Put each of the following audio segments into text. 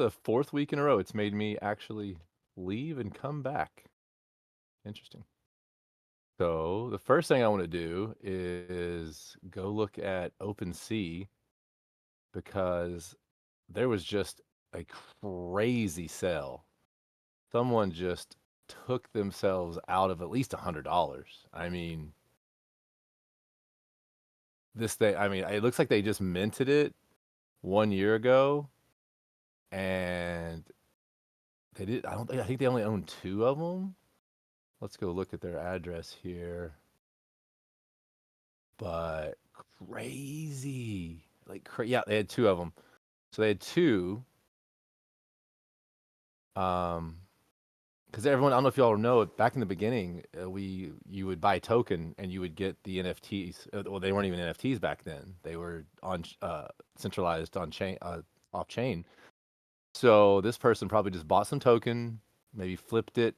the fourth week in a row it's made me actually leave and come back. Interesting. So the first thing I want to do is go look at OpenSea because there was just a crazy sale. Someone just took themselves out of at least $100. I mean, this thing, I mean, it looks like they just minted it 1 year ago and they did, I think they only own two of them. Let's go look at their address here. But crazy. Yeah, they had two of them. So they had two. Because everyone, I don't know if y'all know it, back in the beginning, you would buy a token and you would get the NFTs. Well, they weren't even NFTs back then. They were on centralized on chain, off chain. So this person probably just bought some token, maybe flipped it,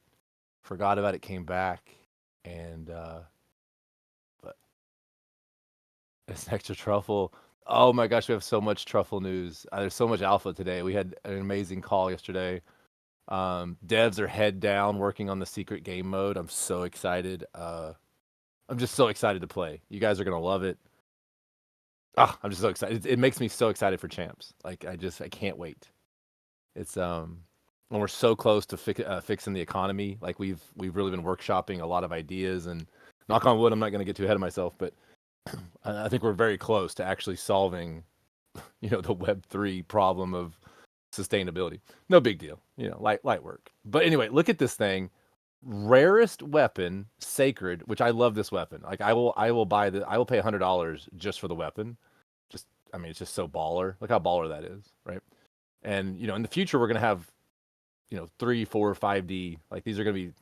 forgot about it, came back, and but it's extra truffle. Oh my gosh, we have so much truffle news. There's so much alpha today. We had an amazing call yesterday. Devs are head down working on the secret game mode. I'm so excited. I'm just so excited to play. You guys are gonna love it. I'm just so excited. It makes me so excited for champs. Like I can't wait. It's when we're so close to fixing the economy. Like we've really been workshopping a lot of ideas, and knock on wood, I'm not gonna get too ahead of myself, but I think we're very close to actually solving, the Web3 problem of sustainability. No big deal, light work. But anyway, look at this thing. Rarest weapon, sacred, which I love this weapon. Like I will pay $100 just for the weapon. I mean, it's just so baller. Look how baller that is, right? And in the future we're gonna have, 3, 4, 5D. Like these are gonna be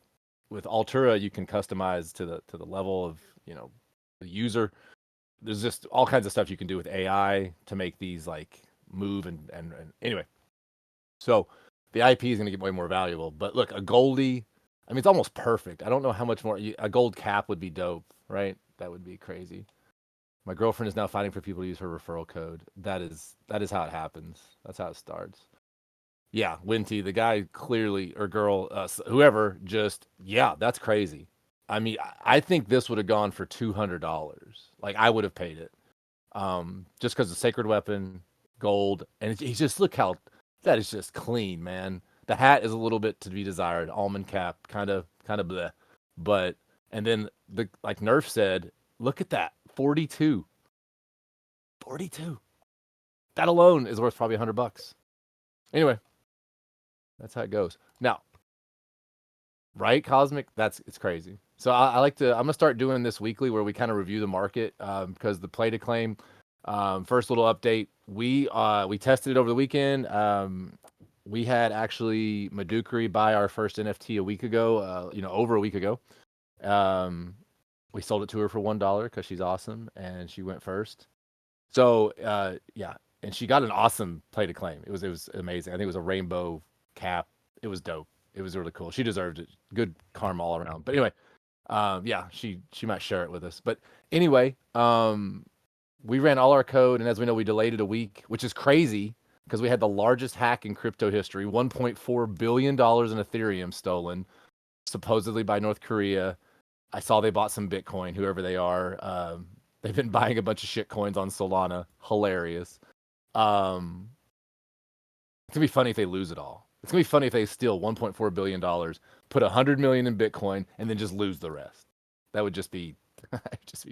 with Altura. You can customize to the level of the user. There's just all kinds of stuff you can do with AI to make these like move and anyway. So the IP is going to get way more valuable. But look, a Goldie, I mean, it's almost perfect. I don't know how much more a gold cap would be dope, right? That would be crazy. My girlfriend is now fighting for people to use her referral code. That is how it happens. That's how it starts. Yeah, Winty, the guy clearly or girl, whoever, yeah, that's crazy. I mean, I think this would have gone for $200. Like I would have paid it, just because the sacred weapon, gold, and he's just look how that is just clean, man. The hat is a little bit to be desired. Almond cap, kind of bleh, but and then like Nerf said, look at that 42, 42. That alone is worth probably $100. Anyway, that's how it goes. Now, right, Cosmic? It's crazy. So I like to. I'm gonna start doing this weekly, where we kind of review the market, because the play to claim. First little update: we tested it over the weekend. We had actually Madukari buy our first NFT a week ago. Over a week ago. We sold it to her for $1 because she's awesome and she went first. So yeah, and she got an awesome play to claim. It was amazing. I think it was a rainbow cap. It was dope. It was really cool. She deserved it. Good karma all around. But anyway, yeah, she might share it with us. But anyway, we ran all our code, and as we know, we delayed it a week, which is crazy because we had the largest hack in crypto history, $1.4 billion in Ethereum stolen, supposedly by North Korea. I saw they bought some Bitcoin, whoever they are. They've been buying a bunch of shit coins on Solana. Hilarious. It's gonna be funny if they lose it all. It's gonna be funny if they steal $1.4 billion, put 100 million in Bitcoin, and then just lose the rest. That would just be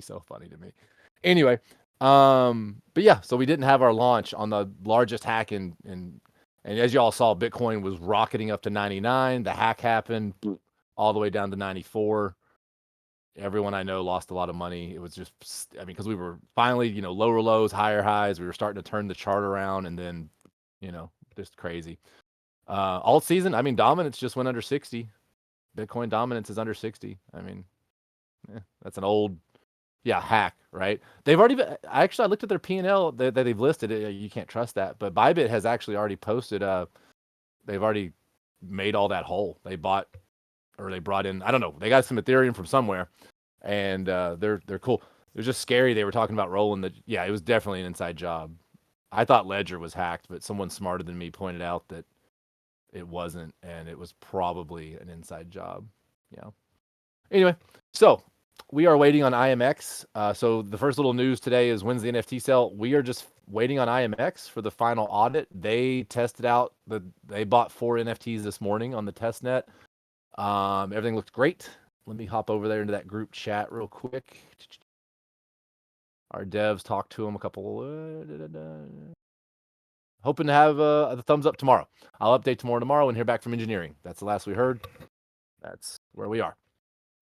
so funny to me. Anyway, but yeah, so we didn't have our launch on the largest hack and as y'all saw, Bitcoin was rocketing up to 99. The hack happened all the way down to 94. Everyone I know lost a lot of money. It was just, I mean, because we were finally, lower lows, higher highs. We were starting to turn the chart around, and then, just crazy. Alt season, I mean, dominance just went under 60. Bitcoin dominance is under 60. I mean, that's an old, hack, right? They've already, I looked at their P&L that they've listed. You can't trust that, but Bybit has actually already posted. They've already made all that whole. They bought, or they brought in, I don't know. They got some Ethereum from somewhere, and they're cool. It was just scary. They were talking about rolling it was definitely an inside job. I thought Ledger was hacked, but someone smarter than me pointed out that it wasn't, and it was probably an inside job. Yeah. Anyway, so we are waiting on IMX. So the first little news today is when's the NFT sale? We are just waiting on IMX for the final audit. They tested out they bought 4 NFTs this morning on the test net. Everything looked great. Let me hop over there into that group chat real quick. Our devs talked to them a couple. Hoping to have the thumbs up tomorrow. I'll update tomorrow and hear back from engineering. That's the last we heard. That's where we are.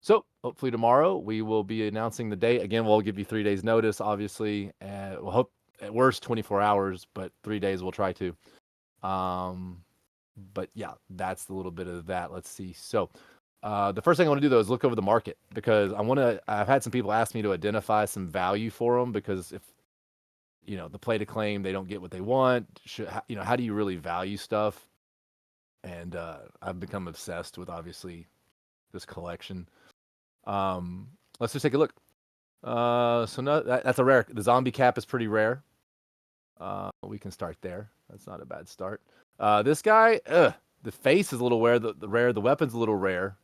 So hopefully tomorrow we will be announcing the date. Again, we'll give you 3 days notice, obviously. And we'll hope at worst 24 hours, but 3 days we'll try to. But yeah, that's the little bit of that. Let's see. So the first thing I want to do though is look over the market, because I've had some people ask me to identify some value for them, because if the play to claim, they don't get what they want. How do you really value stuff? And I've become obsessed with, obviously, this collection. Let's just take a look. That's a rare. The zombie cap is pretty rare. We can start there. That's not a bad start. This guy, the face is a little rare. The rare. The weapon's a little rare.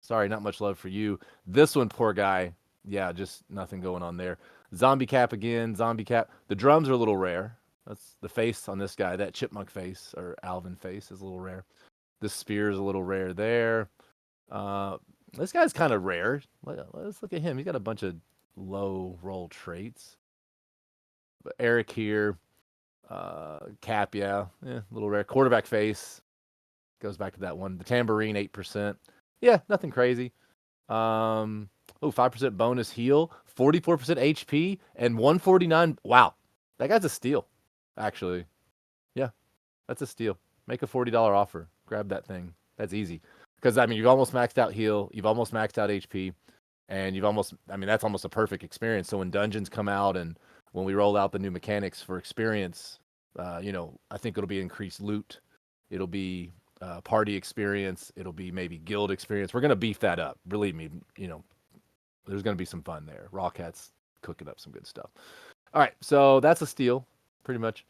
Sorry, not much love for you. This one, poor guy. Yeah, just nothing going on there. Zombie cap again. Zombie cap. The drums are a little rare. That's the face on this guy. That chipmunk face or Alvin face is a little rare. This spear is a little rare there. This guy's kind of rare. Let's look at him. He's got a bunch of low roll traits. But Eric here. Cap, yeah, a little rare. Quarterback face goes back to that one. The tambourine, 8%. Yeah, nothing crazy. 5% bonus heal, 44% HP, and 149. Wow, that guy's a steal, actually. Yeah, that's a steal. Make a $40 offer. Grab that thing. That's easy. Because, you've almost maxed out heal, you've almost maxed out HP, and that's almost a perfect experience. So when dungeons come out and when we roll out the new mechanics for experience, I think it'll be increased loot. It'll be party experience. It'll be maybe guild experience. We're going to beef that up. Believe me, there's going to be some fun there. Rawcat's cooking up some good stuff. All right, so that's a steal, pretty much.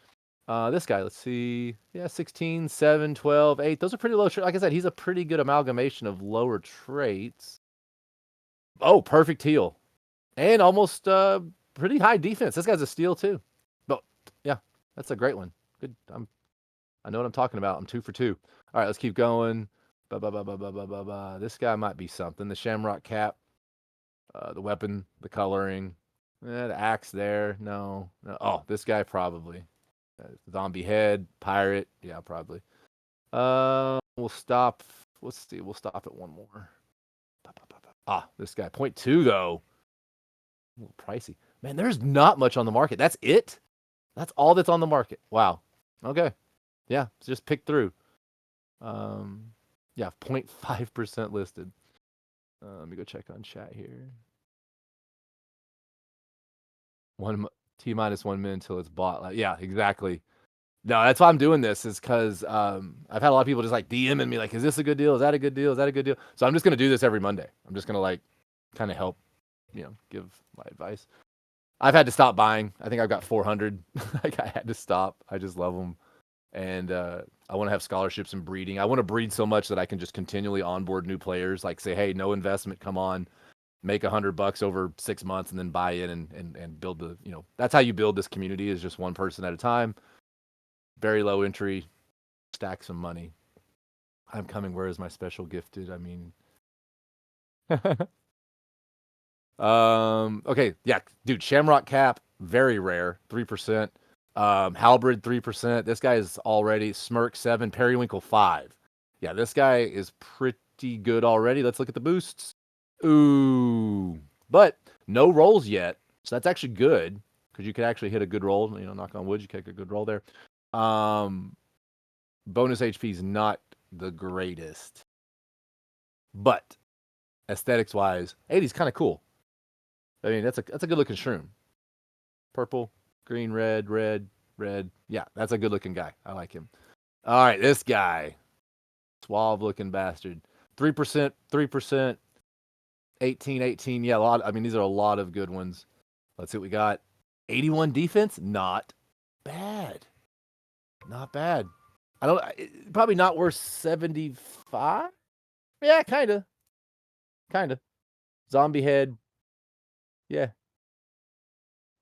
This guy, let's see. Yeah, 16, 7, 12, 8. Those are pretty low. Like I said, he's a pretty good amalgamation of lower traits. Oh, perfect heal. And almost pretty high defense. This guy's a steal, too. But, yeah, that's a great one. Good. I know what I'm talking about. I'm 2 for 2. All right, let's keep going. This guy might be something. The shamrock cap. The weapon, the coloring. The axe there. No. Oh, this guy probably. Zombie head, pirate. Yeah, probably. We'll stop. Let's see. We'll stop at one more. This guy. 0.2, though. A little pricey. Man, there's not much on the market. That's it? That's all that's on the market. Wow. Okay. Yeah, just pick through. Yeah, 0.5% listed. Let me go check on chat here. T-minus 1 minute until it's bought. Yeah, exactly. No, that's why I'm doing this, is because I've had a lot of people just like DMing me like, is this a good deal? Is that a good deal? Is that a good deal? So I'm just going to do this every Monday. I'm just going to kind of help, give my advice. I've had to stop buying. I think I've got 400. I had to stop. I just love them. And I want to have scholarships and breeding. I want to breed so much that I can just continually onboard new players. Like say, hey, no investment, come on, make $100 over 6 months, and then buy in and build the. That's how you build this community, is just one person at a time. Very low entry, stack some money. I'm coming. Where is my special gifted? Okay, yeah, dude. Shamrock cap, very rare, 3%. Halberd 3%. This guy is already Smirk 7, Periwinkle 5. Yeah, this guy is pretty good already. Let's look at the boosts. Ooh, but no rolls yet, so that's actually good, because you could actually hit a good roll. Knock on wood, you kick a good roll there. Bonus HP is not the greatest, but aesthetics wise, 80 is kind of cool. That's a good looking shroom. Purple, green, red. Yeah, that's a good looking guy. I like him. All right, this guy, suave looking bastard. 3%, 18. Yeah, a lot. These are a lot of good ones. Let's see what we got. 81 defense, not bad. Not bad. I don't. Probably not worth 75. Yeah, kind of. Zombie head. Yeah,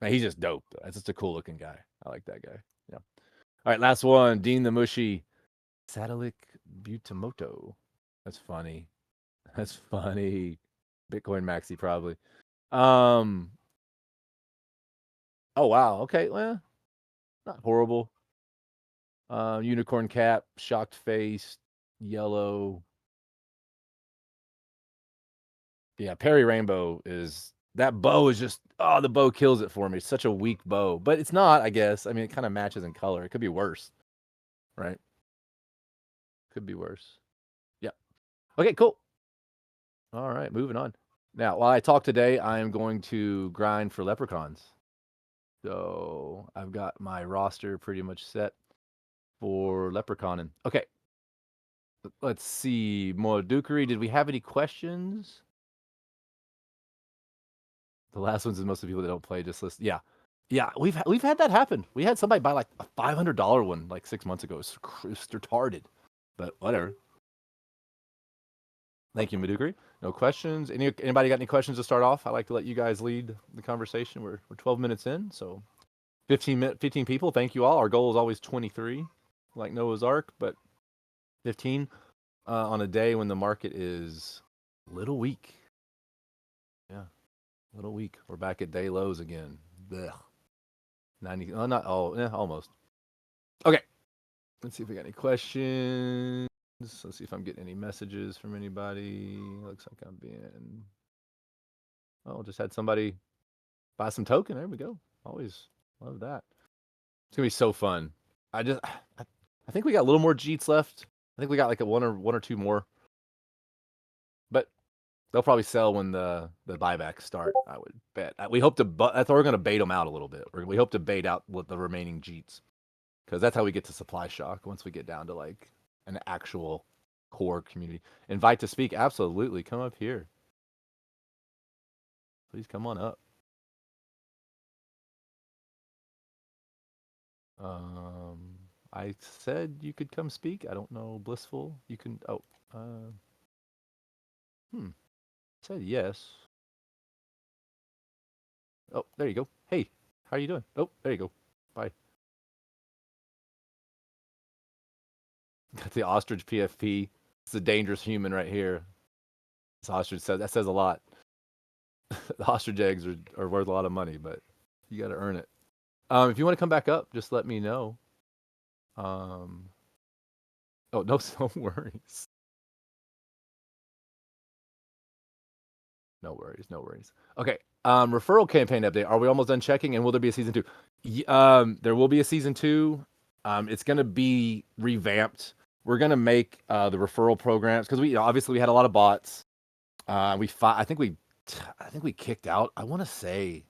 man, he's just dope. Though. That's just a cool looking guy. I like that guy. Yeah. All right, last one. Dean the Mushy. Sadalik Butamoto. That's funny. That's funny. Bitcoin Maxi probably. Um. Oh wow. Okay. Well, not horrible. Unicorn cap, shocked face, yellow. Yeah, Perry Rainbow is that bow is just the bow kills it for me. It's such a weak bow, but it's not. I guess. I mean, it kind of matches in color. It could be worse, right? Could be worse. Yeah. Okay. Cool. All right. Moving on. Now, while I talk today, I am going to grind for leprechauns. So I've got my roster pretty much set for leprechauning. Okay. Let's see. Modukery, did we have any questions? The last ones is most of the people that don't play just list. Yeah. Yeah, we've had that happen. We had somebody buy like a $500 one like 6 months ago. It's retarded, but whatever. Thank you, Madugri. No questions. Anybody got any questions to start off? I like to let you guys lead the conversation. We're 12 minutes in, so 15 people. Thank you all. Our goal is always 23, like Noah's Ark, but 15 on a day when the market is a little weak. Yeah, a little weak. We're back at day lows again. Blech. 90. Oh, not. Oh, yeah, almost. Okay. Let's see if we got any questions. Let's see if I'm getting any messages from anybody. Looks like I'm being. Oh, just had somebody buy some token. There we go. Always love that. It's gonna be so fun. I think we got a little more Jeets left. I think we got like one or two more. But they'll probably sell when the buybacks start. I would bet. We hope to. That's why we're gonna bait them out a little bit. We hope to bait out with the remaining Jeets. Because that's how we get to supply shock once we get down to like an actual core community. Invite to speak, absolutely. Come up here. Please come on up. I said you could come speak. I don't know, Blissful. You can. Oh, said yes. Oh, there you go. Hey, how are you doing? Oh, there you go. Bye. Got the ostrich PFP. It's a dangerous human right here. This ostrich says that says a lot. The ostrich eggs are worth a lot of money, but you got to earn it. If you want to come back up, just let me know. Oh no, no worries. No worries, no worries. Okay. Referral campaign update. Are we almost done checking? And will there be a season 2? There will be a season 2. It's gonna be revamped. We're gonna make the referral programs because we obviously we had a lot of bots. I think we kicked out. I want to say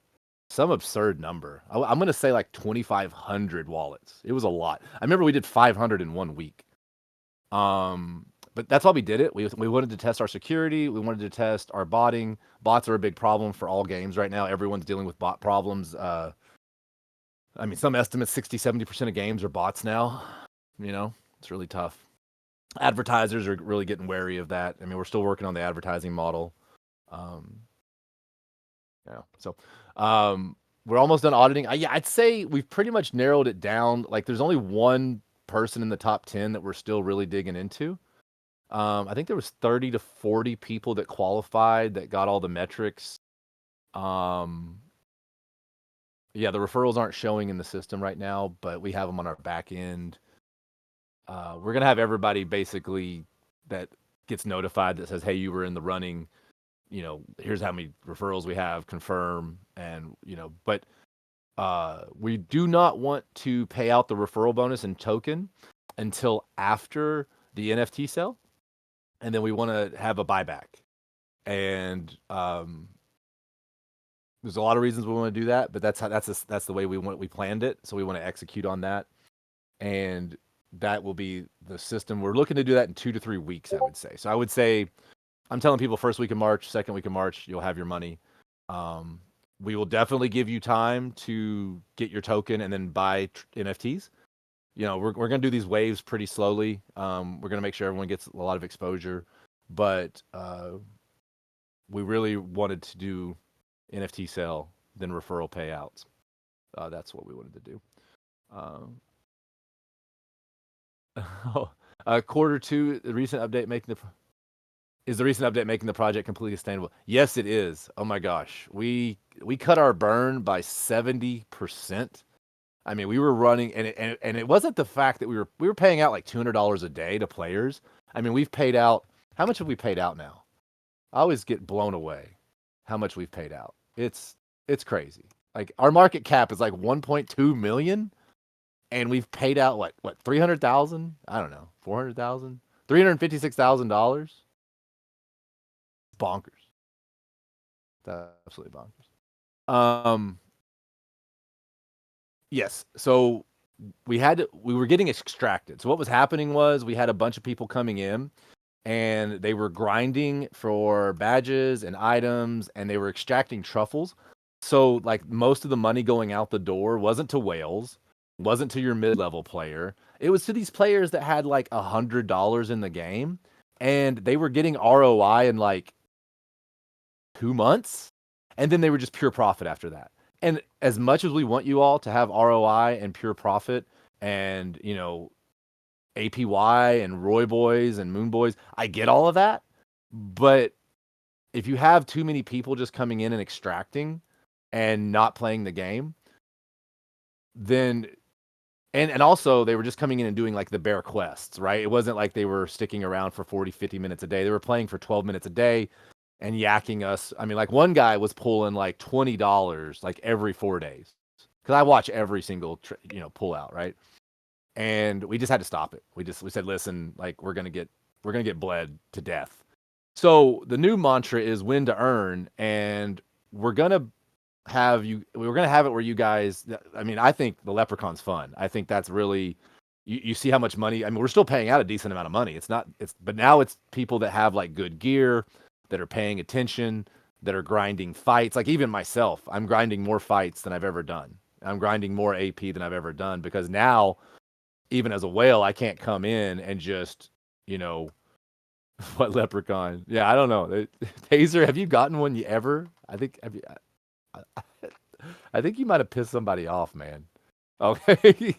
some absurd number. I'm gonna say like 2,500 wallets. It was a lot. I remember we did 500 in 1 week. But that's why we did it. We wanted to test our security. We wanted to test our botting. Bots are a big problem for all games right now. Everyone's dealing with bot problems. I mean, some estimates 60-70% of games are bots now. You know, it's really tough. Advertisers are really getting wary of that. I mean, we're still working on the advertising model. Yeah. So, we're almost done auditing. Yeah, I'd say we've pretty much narrowed it down. Like, there's only one person in the top 10 that we're still really digging into. I think there was 30 to 40 people that qualified that got all the metrics. Yeah, the referrals aren't showing in the system right now, but we have them on our back end. We're gonna have everybody basically that gets notified that says, "Hey, you were in the running. You know, here's how many referrals we have. Confirm." And but we do not want to pay out the referral bonus and token until after the NFT sale. And then we want to have a buyback. And there's a lot of reasons we want to do that, but that's the way we planned it. So we want to execute on that, and that will be the system. We're looking to do that in 2 to 3 weeks, I would say. So I would say I'm telling people first week of March, second week of March, you'll have your money. We will definitely give you time to get your token and then buy NFTs. we're gonna do these waves pretty slowly. We're gonna make sure everyone gets a lot of exposure, but we really wanted to do NFT sale then referral payouts. That's what we wanted to do. Um, quarter two, the recent update making the is the recent update making the project completely sustainable? Yes, it is. Oh my gosh, we cut our burn by 70%. I mean, we were running, and it wasn't the fact that we were paying out like $200 a day to players. I mean, we've paid out. How much have we paid out now? I always get blown away how much we've paid out. It's crazy. Like our market cap is like 1.2 million, and we've paid out what 300,000? I don't know, 400,000, $356,000. Bonkers. That's absolutely bonkers. Yes. So we were getting extracted. So what was happening was we had a bunch of people coming in and they were grinding for badges and items and they were extracting truffles. So like most of the money going out the door wasn't to whales, wasn't to your mid-level player. It was to these players that had like $100 in the game and they were getting ROI in like 2 months, and then they were just pure profit after that. And as much as we want you all to have ROI and pure profit and, APY and Roy Boys and Moon Boys, I get all of that. But if you have too many people just coming in and extracting and not playing the game, then and also they were just coming in and doing like the bare quests, right? It wasn't like they were sticking around for 40, 50 minutes a day. They were playing for 12 minutes a day and yakking us. I mean, like one guy was pulling like $20 like every 4 days because I watch every single pull out, right? And we just had to stop it. We said, listen, like we're gonna get bled to death. So the new mantra is win to earn, and we're gonna we're gonna have it where you guys. I mean, I think the Leprechaun's fun. I think that's really you see how much money. I mean, we're still paying out a decent amount of money. But now it's people that have like good gear, that are paying attention, that are grinding fights. Like even myself, I'm grinding more fights than I've ever done. I'm grinding more AP than I've ever done because now, even as a whale, I can't come in and just, what Leprechaun? Yeah, I don't know. Taser, have you gotten one you ever? I think I think you might have pissed somebody off, man. Okay.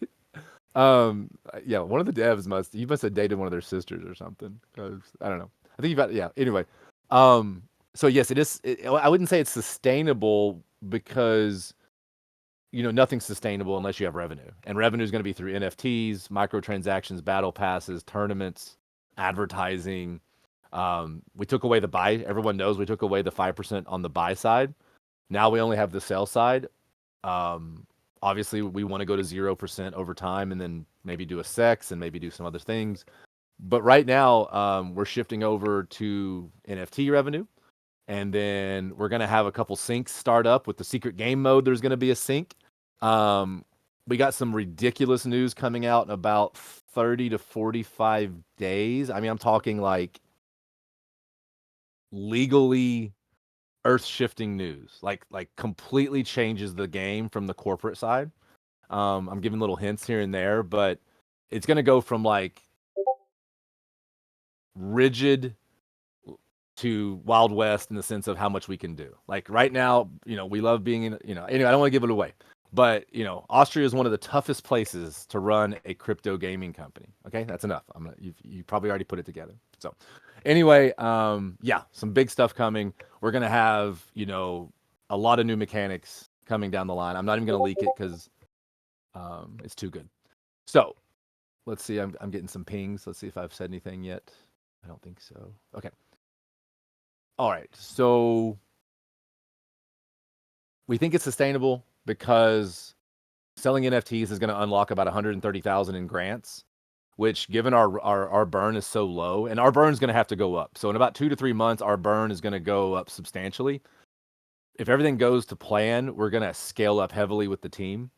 Yeah, one of the devs you must have dated one of their sisters or something. 'Cause I don't know. I think yeah. Anyway, so yes, it is. I wouldn't say it's sustainable because nothing's sustainable unless you have revenue, and revenue is going to be through NFTs, microtransactions, battle passes, tournaments, advertising. We took away the buy. Everyone knows we took away the 5% on the buy side. Now we only have the sell side. Obviously, we want to go to 0% over time, and then maybe do a sex and maybe do some other things. But right now, we're shifting over to NFT revenue. And then we're going to have a couple syncs start up with the secret game mode. There's going to be a sync. We got some ridiculous news coming out in about 30 to 45 days. I mean, I'm talking like legally earth-shifting news. Like completely changes the game from the corporate side. I'm giving little hints here and there, but it's going to go from like rigid to Wild West in the sense of how much we can do. Like right now, we love being in, anyway, I don't want to give it away, but Austria is one of the toughest places to run a crypto gaming company. Okay. That's enough. You probably already put it together. So anyway, yeah, some big stuff coming. We're going to have, a lot of new mechanics coming down the line. I'm not even going to leak it because it's too good. So let's see. I'm getting some pings. Let's see if I've said anything yet. I don't think so. Okay. All right. So we think it's sustainable because selling NFTs is going to unlock about 130,000 in grants, which given our burn is so low, and our burn is going to have to go up. So in about 2 to 3 months, our burn is going to go up substantially. If everything goes to plan, we're going to scale up heavily with the team.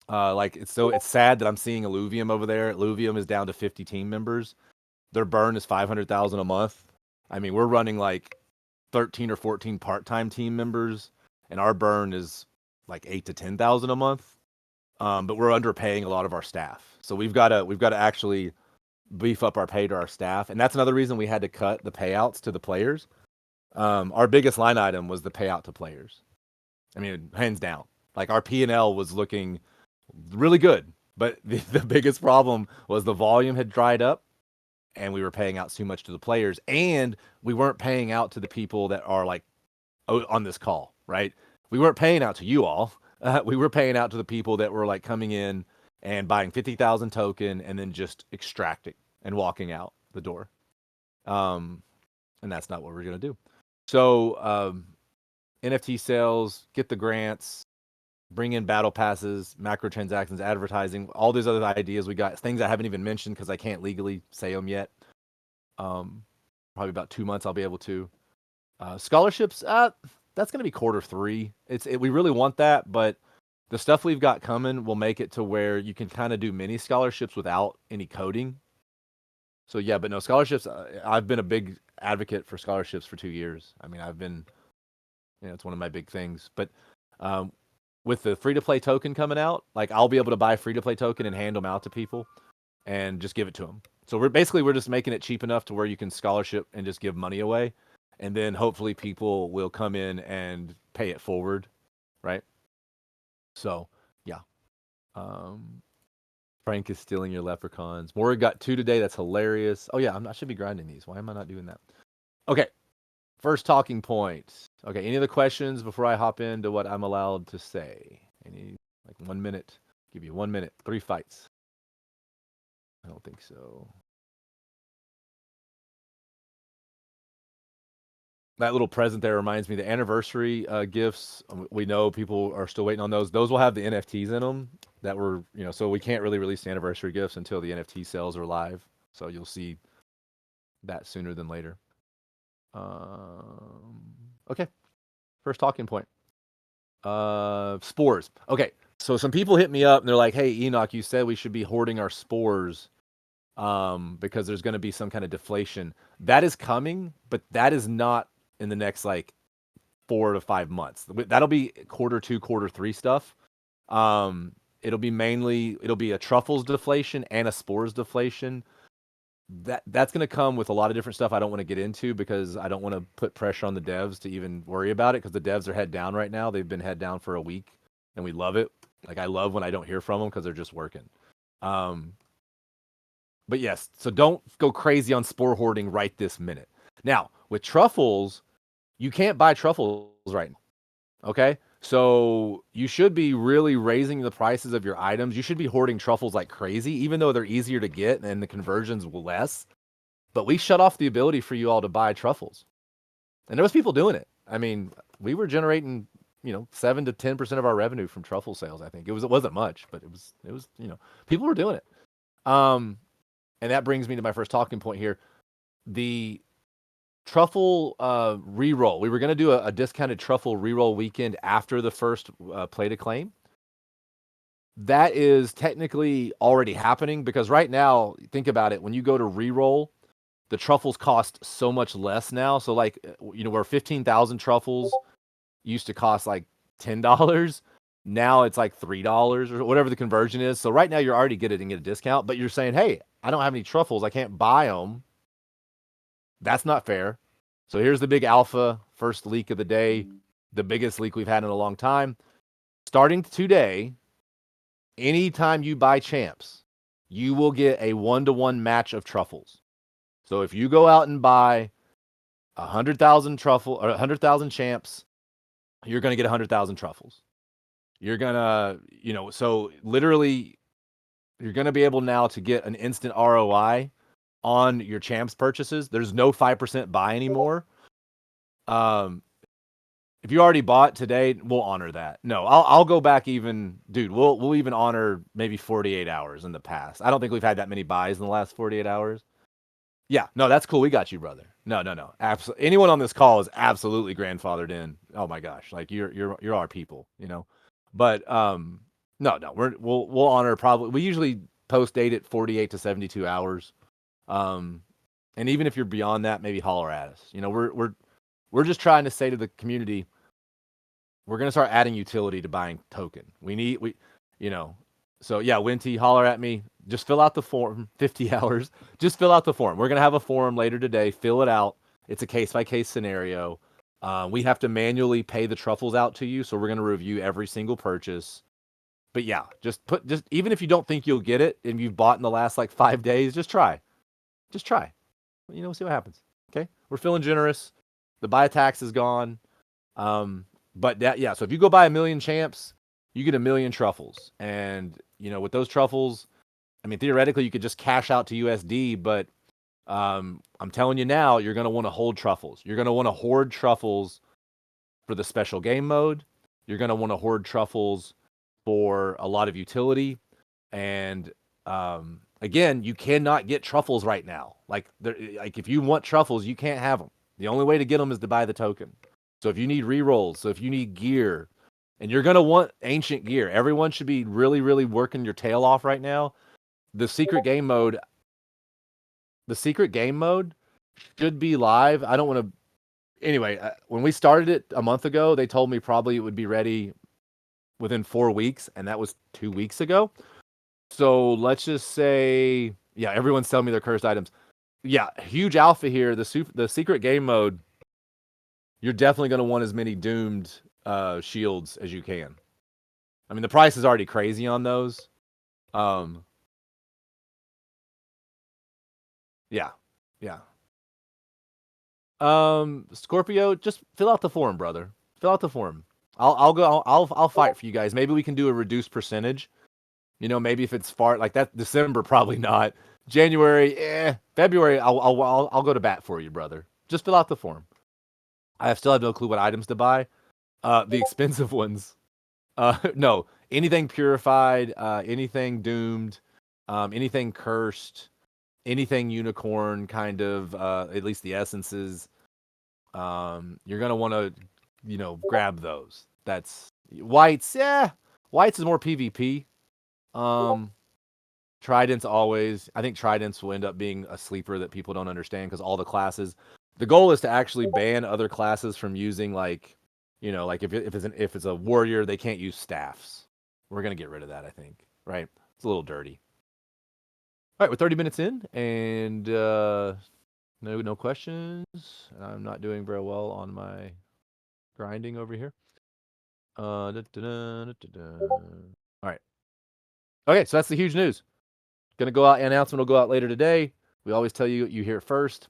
It's sad that I'm seeing Illuvium over there. Illuvium is down to 50 team members. Their burn is 500,000 a month. I mean, we're running like 13 or 14 part-time team members, and our burn is like 8 to 10,000 a month. but we're underpaying a lot of our staff. So we've got to actually beef up our pay to our staff, and that's another reason we had to cut the payouts to the players. Our biggest line item was the payout to players. I mean, hands down. Like our P&L was looking really good, but the biggest problem was the volume had dried up, and we were paying out too much to the players, and we weren't paying out to the people that are like on this call, right? We weren't paying out to you all. We were paying out to the people that were like coming in and buying 50,000 token and then just extracting and walking out the door. And that's not what we're going to do. So NFT sales, get the grants, bring in battle passes, macro transactions, advertising, all these other ideas we got, things I haven't even mentioned because I can't legally say them yet. Probably about 2 months I'll be able to. Scholarships, that's going to be Q3. We really want that, but the stuff we've got coming will make it to where you can kind of do mini scholarships without any coding. So yeah, but no scholarships. I've been a big advocate for scholarships for 2 years. I mean, it's one of my big things. But with the free-to-play token coming out, like I'll be able to buy a free-to-play token and hand them out to people and just give it to them. So we're just making it cheap enough to where you can scholarship and just give money away. And then hopefully people will come in and pay it forward, right? So, yeah. Frank is stealing your leprechauns. Maury got 2 today. That's hilarious. Oh, yeah, I should be grinding these. Why am I not doing that? Okay, first talking point. Okay, any other questions before I hop into what I'm allowed to say? Like 1 minute. Give you 1 minute. 3 fights. I don't think so. That little present there reminds me, the anniversary gifts, we know people are still waiting on those. Those will have the NFTs in them that were, so we can't really release the anniversary gifts until the NFT sales are live. So you'll see that sooner than later. Okay. First talking point. Spores. Okay. So some people hit me up and they're like, hey, Enoch, you said we should be hoarding our spores because there's going to be some kind of deflation. That is coming, but that is not in the next like 4 to 5 months. That'll be Q2, Q3 stuff. It'll be a truffles deflation and a spores deflation. That's going to come with a lot of different stuff I don't want to get into because I don't want to put pressure on the devs to even worry about it because the devs are head down right now. They've been head down for a week and we love it. Like I love when I don't hear from them because they're just working. But yes, so don't go crazy on spore hoarding right this minute. Now, with truffles, you can't buy truffles right now. Okay? So you should be really raising the prices of your items. You should be hoarding truffles like crazy, even though they're easier to get and the conversion's less. But we shut off the ability for you all to buy truffles. And there was people doing it. I mean, we were generating, 7 to 10% of our revenue from truffle sales, I think. It wasn't much, but it was, people were doing it. And that brings me to my first talking point here. The truffle reroll. We were going to do a discounted truffle reroll weekend after the first play to claim. That is technically already happening because right now, think about it. When you go to reroll, the truffles cost so much less now. So like, where 15,000 truffles used to cost like $10, now it's like $3 or whatever the conversion is. So right now you're already getting a discount, but you're saying, hey, I don't have any truffles. I can't buy them. That's not fair. So here's the big alpha, first leak of the day, the biggest leak we've had in a long time. Starting today, anytime you buy champs, you will get a 1-to-1 match of truffles. So if you go out and buy 100,000 truffle or 100,000 champs, you're going to get 100,000 truffles. You're going to, so literally you're going to be able now to get an instant ROI on your champs purchases. There's no 5% buy anymore. If you already bought today, we'll honor that. No, I'll go back even, dude. We'll even honor maybe 48 hours in the past. I don't think we've had that many buys in the last 48 hours. Yeah, no, that's cool. We got you, brother. No. Absolutely. Anyone on this call is absolutely grandfathered in. Oh my gosh, like you're our people, But no, we'll honor probably. We usually post date at 48 to 72 hours. And even if you're beyond that, maybe holler at us. We're just trying to say to the community, we're going to start adding utility to buying token. So yeah, Winty, holler at me. Just fill out the form. 50 hours. Just fill out the form. We're gonna have a form later today. Fill it out. It's a case by case scenario. We have to manually pay the truffles out to you, so we're gonna review every single purchase. But yeah, just even if you don't think you'll get it and you've bought in the last like 5 days, just try. Just try. See what happens. Okay, we're feeling generous. The buy tax is gone. But yeah. So if you go buy 1,000,000 champs, you get 1,000,000 truffles, and with those truffles, I mean theoretically you could just cash out to USD, but I'm telling you now, you're gonna want to hold truffles. You're gonna want to hoard truffles for the special game mode. You're gonna want to hoard truffles for a lot of utility, and again, you cannot get truffles right now. Like if you want truffles, you can't have them. The only way to get them is to buy the token. So if you need rerolls, so if you need gear, and you're gonna want ancient gear, everyone should be really, really working your tail off right now. The secret game mode should be live. I don't want to. Anyway, when we started it a month ago, they told me probably it would be ready within 4 weeks, and that was 2 weeks ago. So let's just say, yeah, everyone's telling me they're cursed items. Yeah, huge alpha here. The secret game mode, you're definitely going to want as many doomed shields as you can. I mean, the price is already crazy on those. Yeah. Scorpio, just fill out the form, brother. Fill out the form. I'll fight for you guys. Maybe we can do a reduced percentage. Maybe if it's far like that, December probably not. January, February, I'll go to bat for you, brother. Just fill out the form. I still have no clue what items to buy. The expensive ones. No, anything purified, anything doomed, anything cursed, anything unicorn kind of, at least the essences. You're gonna want to, grab those. That's whites. Yeah, whites is more PvP. Tridents always. I think Tridents will end up being a sleeper that people don't understand because all the classes. The goal is to actually ban other classes from using like if it's a warrior, they can't use staffs. We're gonna get rid of that, I think. Right? It's a little dirty. All right, we're 30 minutes in, and no questions. I'm not doing very well on my grinding over here. All right. Okay, so that's the huge news. Gonna go out. Announcement will go out later today. We always tell you hear it first.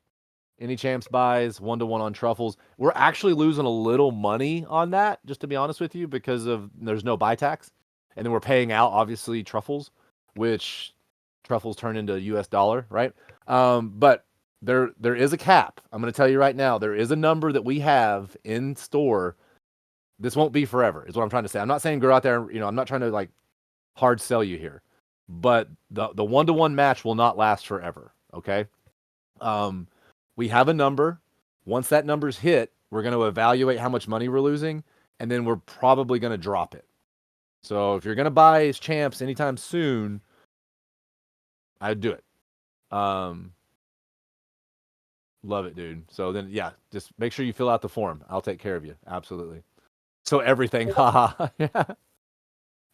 Any champs buys 1-to-1 on truffles. We're actually losing a little money on that, just to be honest with you, because there's no buy tax, and then we're paying out obviously truffles, which truffles turn into US dollar, right? But there is a cap. I'm going to tell you right now, there is a number that we have in store. This won't be forever, is what I'm trying to say. I'm not saying go out there. I'm not trying to like hard sell you here, but the 1-to-1 match will not last forever. Okay. We have a number. Once that number's hit, we're going to evaluate how much money we're losing, and then we're probably going to drop it. So if you're going to buy as champs anytime soon, I'd do it. Love it, dude. So then, yeah, just make sure you fill out the form. I'll take care of you. Absolutely. So everything. Haha.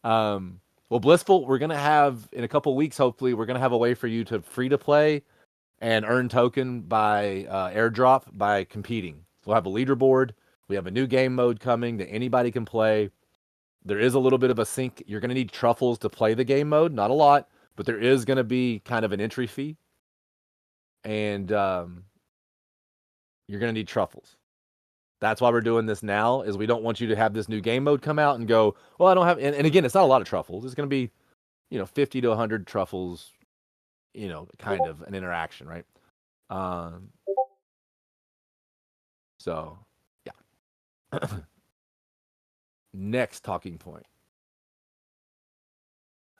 Well, Blissful, we're going to have, in a couple weeks, hopefully, we're going to have a way for you to free to play and earn token by airdrop by competing. We'll have a leaderboard. We have a new game mode coming that anybody can play. There is a little bit of a sync. You're going to need truffles to play the game mode. Not a lot, but there is going to be kind of an entry fee. And you're going to need truffles. That's why we're doing this now, is we don't want you to have this new game mode come out and go, well, I don't have... And again, it's not a lot of truffles. It's going to be, 50 to 100 truffles, kind of an interaction, right? So, yeah. Next talking point.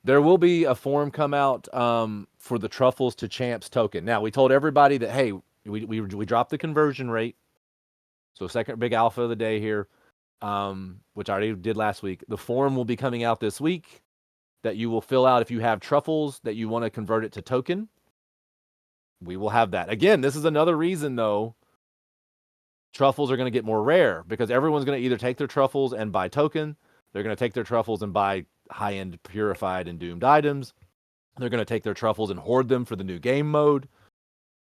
There will be a form come out for the Truffles to Champs token. Now, we told everybody that, hey, we dropped the conversion rate. So second big alpha of the day here, which I already did last week. The form will be coming out this week that you will fill out if you have Truffles that you want to convert it to token. We will have that. Again, this is another reason, though, Truffles are going to get more rare because everyone's going to either take their Truffles and buy token. They're going to take their Truffles and buy high-end purified and doomed items. They're going to take their truffles and hoard them for the new game mode,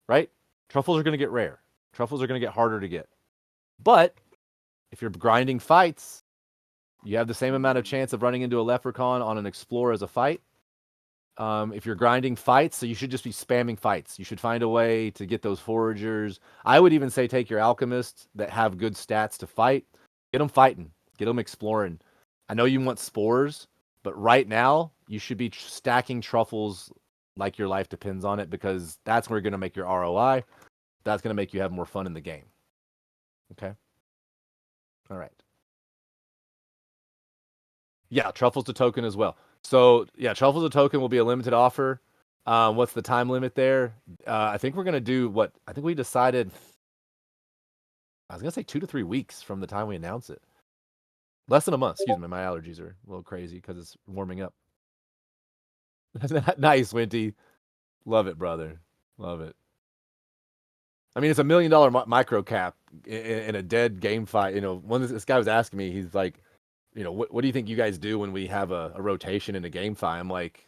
right? Truffles are going to get rare. Truffles are going to get harder to get. But if you're grinding fights, you have the same amount of chance of running into a leprechaun on an explorer as a fight. If you're grinding fights, so you should just be spamming fights. You should find a way to get those foragers. I would even say take your alchemists that have good stats to fight. Get them fighting. Get them exploring. I know you want spores, but right now you should be stacking truffles like your life depends on it, because that's where you're going to make your ROI. That's going to make you have more fun in the game. Okay? All right. Yeah, truffles to token as well. So yeah, truffles to token will be a limited offer. What's the time limit there? I think we're gonna do what I think we decided. I was gonna say 2 to 3 weeks from the time we announce it. Less than a month. Excuse me. My allergies are a little crazy because it's warming up. Nice, Winty. Love it, brother. Love it. I mean, it's $1 million micro cap in a dead game fight. You know, one this guy was asking me, he's like, you know, what do you think you guys do when we have a rotation in a game fight? I'm like,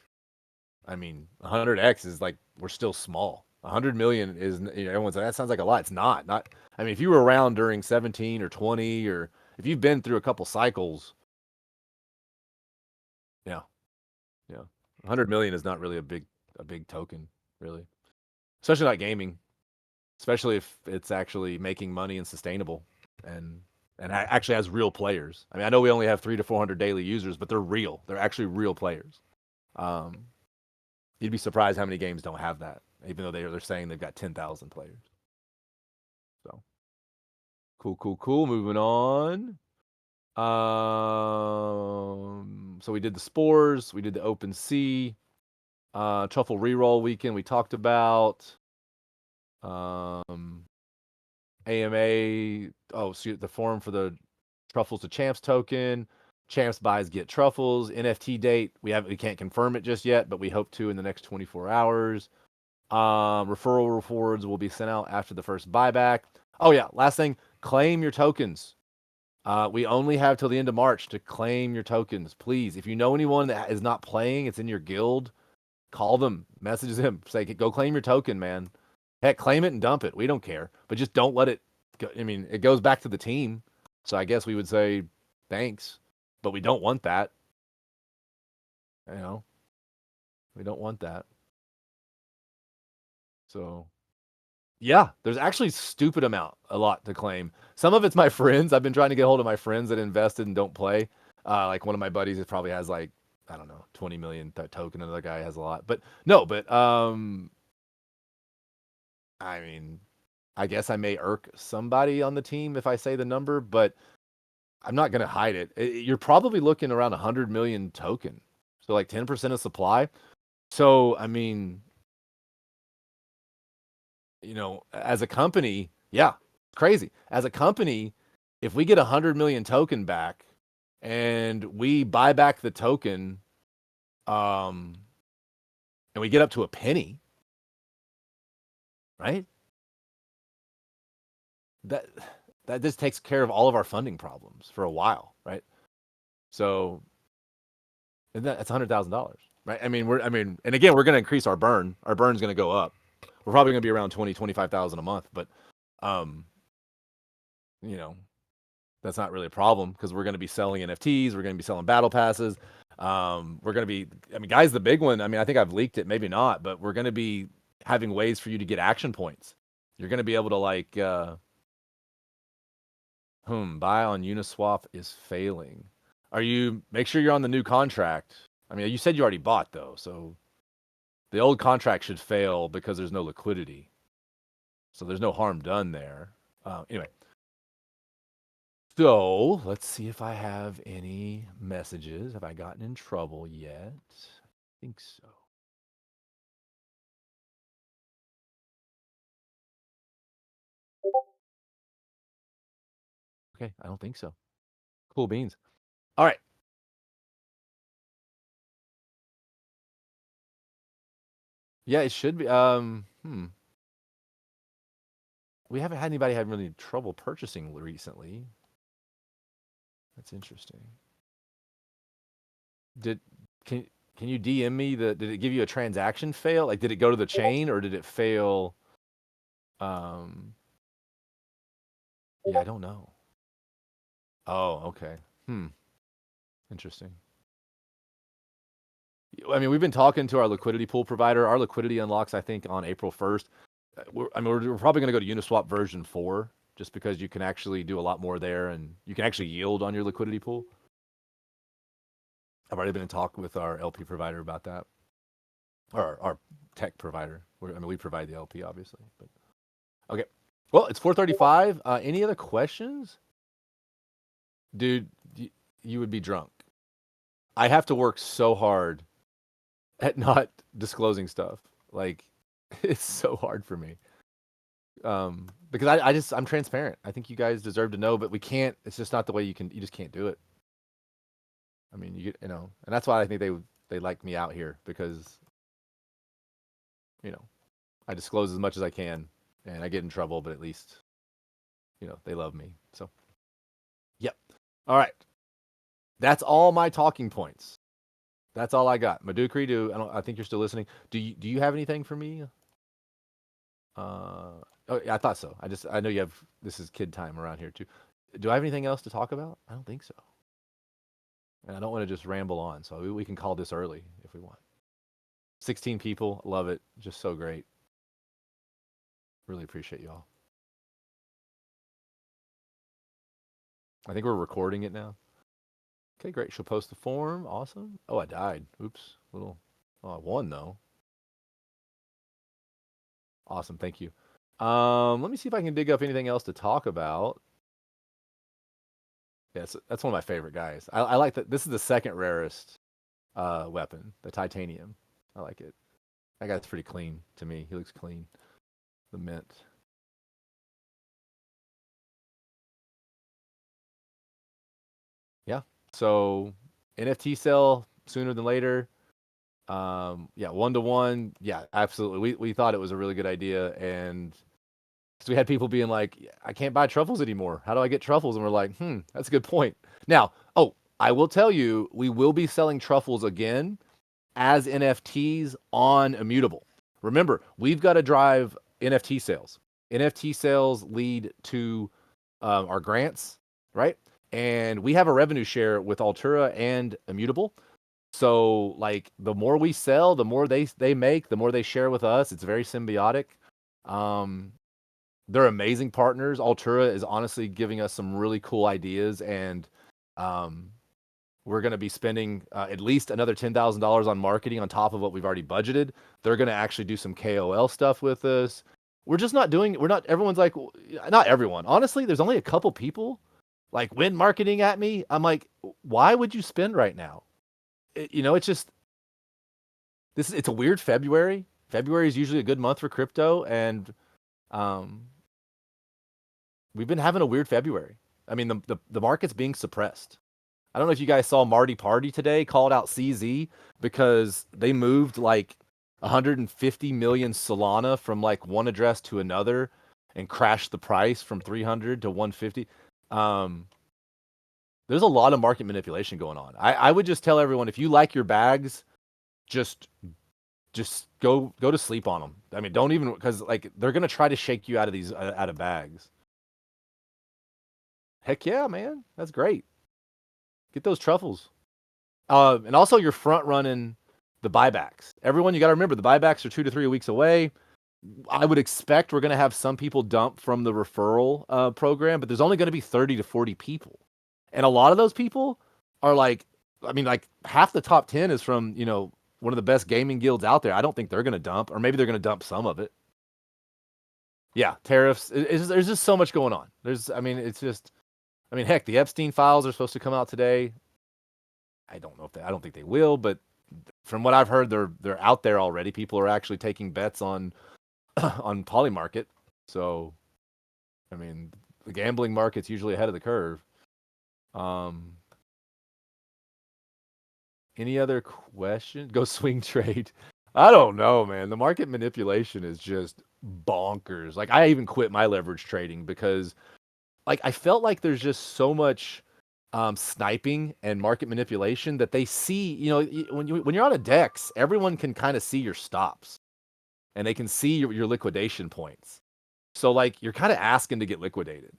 I mean, 100x is like, we're still small. 100 million is, you know, everyone's like, that sounds like a lot. It's not. I mean, if you were around during 17 or 20, or if you've been through a couple cycles, yeah, yeah, 100 million is not really a big token, really, especially not gaming, especially if it's actually making money and sustainable, and actually has real players. I mean, I know we only have 300 to 400 daily users, but they're real. They're actually real players. Um, You'd be surprised how many games don't have that, even though they're saying they've got 10,000 players. So cool, cool, cool. Moving on. So we did the spores, we did the open sea, truffle reroll weekend. We talked about AMA. Oh, so the forum for the truffles to champs token. Champs buys get truffles. NFT date. We can't confirm it just yet, but we hope to in the next 24 hours. Referral rewards will be sent out after the first buyback. Oh yeah, last thing, claim your tokens. We only have till the end of March to claim your tokens. Please, if you know anyone that is not playing, it's in your guild, call them, message them, say, go claim your token, man. Heck, claim it and dump it. We don't care, but just don't let it go. I mean, it goes back to the team, so I guess we would say thanks, but we don't want that. You know, we don't want that. So yeah, there's actually a lot to claim. Some of it's my friends. I've been trying to get hold of my friends that invested and don't play. Like one of my buddies that probably has like, I don't know, 20 million token. Another guy has a lot, but no, but I mean, I guess I may irk somebody on the team if I say the number, but I'm not gonna hide it. You're probably looking around 100 million token, so like 10% of supply. So I mean, you know, as a company, yeah, crazy. As a company, if we get 100 million token back and we buy back the token, um, and we get up to a penny, right? That that just takes care of all of our funding problems for a while, right? So that's $100,000, right? And again, we're going to increase our burn. Our burn's going to go up. We're probably going to be around 25,000 a month, but um, you know, that's not really a problem because we're going to be selling NFTs. We're going to be selling battle passes. We're going to be, I mean, guys, the big one, I mean, I think I've leaked it, maybe not, but we're going to be having ways for you to get action points. You're going to be able to like, buy on Uniswap is failing. Make sure you're on the new contract. I mean, you said you already bought though. So the old contract should fail because there's no liquidity. So there's no harm done there. Anyway, so let's see if I have any messages. Have I gotten in trouble yet? I think so. Okay, I don't think so. Cool beans. All right. Yeah, it should be. We haven't had anybody have really trouble purchasing recently. That's interesting. Did can can you DM me the? Did it give you a transaction fail? Like, did it go to the chain or did it fail? Um, yeah, I don't know. Oh, okay. Hmm. Interesting. I mean, we've been talking to our liquidity pool provider. Our liquidity unlocks, I think, on April 1st. We're probably going to go to Uniswap version 4 just because you can actually do a lot more there and you can actually yield on your liquidity pool. I've already been in talk with our LP provider about that, or our tech provider. We provide the LP, obviously. But okay. Well, it's 4:35. Any other questions? Dude, you would be drunk. I have to work so hard at not disclosing stuff. Like, it's so hard for me. Because I'm transparent. I think you guys deserve to know, but we can't. It's just not the way you just can't do it. I mean, and that's why I think they like me out here because you know I disclose as much as I can, and I get in trouble, but at least they love me. So, yep. All right, that's all my talking points. That's all I got. Madukri, I think you're still listening. Do you have anything for me? Oh, yeah, I thought so. I know you have. This is kid time around here too. Do I have anything else to talk about? I don't think so. And I don't want to just ramble on, so we can call this early if we want. 16 people, love it. Just so great. Really appreciate y'all. I think we're recording it now. Okay, great. She'll post the form. Awesome. Oh, I died. Oops. I won though. Awesome. Thank you. Let me see if I can dig up anything else to talk about. Yes, that's one of my favorite guys. I like that. This is the second rarest weapon, the titanium. I like it. That guy's pretty clean to me. He looks clean. The mint. Yeah. So NFT sale sooner than later. Yeah, 1-to-1. Yeah, absolutely. We thought it was a really good idea, and because we had people being like, I can't buy truffles anymore. How do I get truffles? And we're like, that's a good point. Now, I will tell you, we will be selling truffles again as NFTs on Immutable. Remember, we've got to drive NFT sales. NFT sales lead to our grants, right? And we have a revenue share with Altura and Immutable. So, like, the more we sell, the more they make, the more they share with us. It's very symbiotic. Um, they're amazing partners. Altura is honestly giving us some really cool ideas, and um, we're going to be spending at least another $10,000 on marketing on top of what we've already budgeted. They're going to actually do some KOL stuff with us. Everyone's like, not everyone. Honestly, there's only a couple people like when marketing at me. I'm like, why would you spend right now? It's just, it's a weird February. February is usually a good month for crypto, and um, we've been having a weird February. I mean, the market's being suppressed. I don't know if you guys saw Marty Party today called out CZ because they moved like 150 million Solana from like one address to another and crashed the price from 300 to 150. Um, there's a lot of market manipulation going on. I would just tell everyone, if you like your bags, just go to sleep on them. I mean, don't even, because like they're gonna try to shake you out of these out of bags. Heck yeah, man, that's great. Get those truffles. And also, you're front running the buybacks. Everyone, you got to remember the buybacks are 2 to 3 weeks away. I would expect we're going to have some people dump from the referral program, but there's only going to be 30 to 40 people, and a lot of those people are like, I mean, like half the top 10 is from one of the best gaming guilds out there. I don't think they're going to dump, or maybe they're going to dump some of it. Yeah, tariffs. There's just so much going on. Heck, the Epstein files are supposed to come out today. I don't think they will, but from what I've heard, they're out there already. People are actually taking bets on on Polymarket. So, I mean, the gambling market's usually ahead of the curve. Um, any other question? Go swing trade. I don't know, man. The market manipulation is just bonkers. Like, I even quit my leverage trading because, like, I felt like there's just so much sniping and market manipulation that they see. You know, when you're on a DEX, everyone can kind of see your stops and they can see your liquidation points. So like you're kind of asking to get liquidated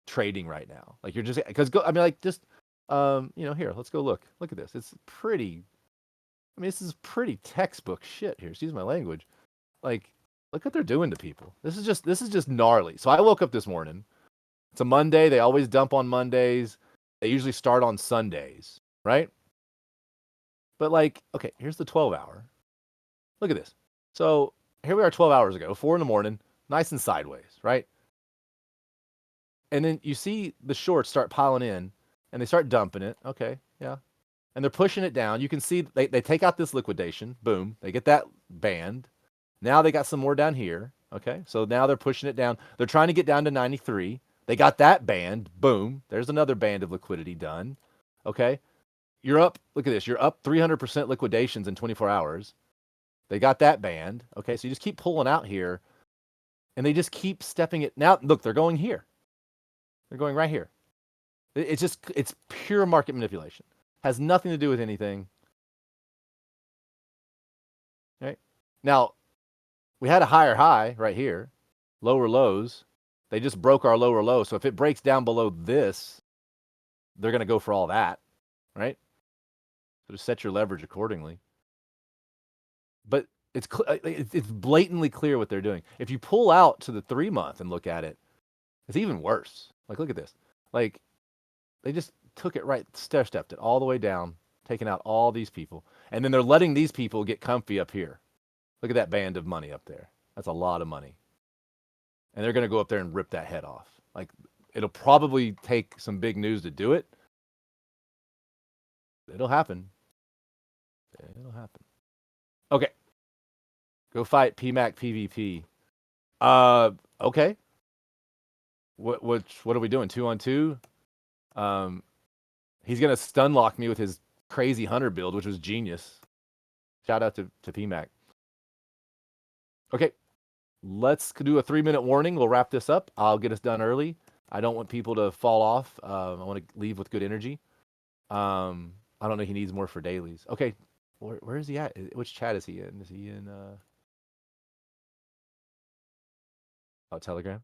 trading right now. Like you're just because I mean like just here, let's go look. Look at this. It's pretty. I mean, this is pretty textbook shit here. Excuse my language. Like, look what they're doing to people. This is just gnarly. So I woke up this morning. It's a Monday. They always dump on Mondays. They usually start on Sundays, right? But like, okay, here's the 12 hour. Look at this. So here we are 12 hours ago, 4 in the morning, nice and sideways, right? And then you see the shorts start piling in and they start dumping it. Okay, yeah. And they're pushing it down. You can see they take out this liquidation. Boom. They get that band. Now they got some more down here. Okay. So now they're pushing it down. They're trying to get down to 93. They got that band. Boom. There's another band of liquidity done. Okay. You're up. Look at this. You're up 300% liquidations in 24 hours. They got that band. Okay. So you just keep pulling out here and they just keep stepping it. Now, look, they're going here. They're going right here. It's pure market manipulation. Has nothing to do with anything. Right. Now, we had a higher high right here, lower lows. They just broke our lower low. So if it breaks down below this, they're going to go for all that, right? So just set your leverage accordingly. But it's blatantly clear what they're doing. If you pull out to the 3 month and look at it, it's even worse. Like, look at this. Like, they just took it right, stair-stepped it all the way down, taking out all these people. And then they're letting these people get comfy up here. Look at that band of money up there. That's a lot of money. And they're going to go up there and rip that head off. Like, it'll probably take some big news to do it. It'll happen. It'll happen. Okay. Go fight PMAC PvP. Okay. What are we doing? 2-on-2? He's gonna stun lock me with his crazy hunter build, which was genius. Shout out to PMAC. Okay. Let's do a 3-minute warning. We'll wrap this up. I'll get us done early. I don't want people to fall off. I want to leave with good energy. I don't know. He needs more for dailies. Okay. Where is he at? Which chat is he in? Is he in Telegram?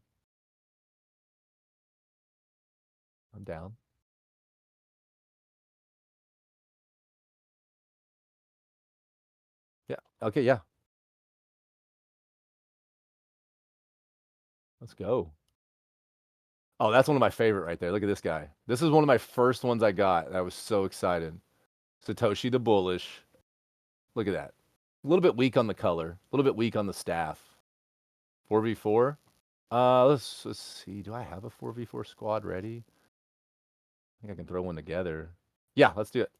I'm down. Yeah. Okay, yeah. Let's go. Oh, that's one of my favorite right there. Look at this guy. This is one of my first ones I got. I was so excited. Satoshi the Bullish. Look at that. A little bit weak on the color. A little bit weak on the staff. 4v4. Let's see. Do I have a 4v4 squad ready? I think I can throw one together. Yeah, let's do it.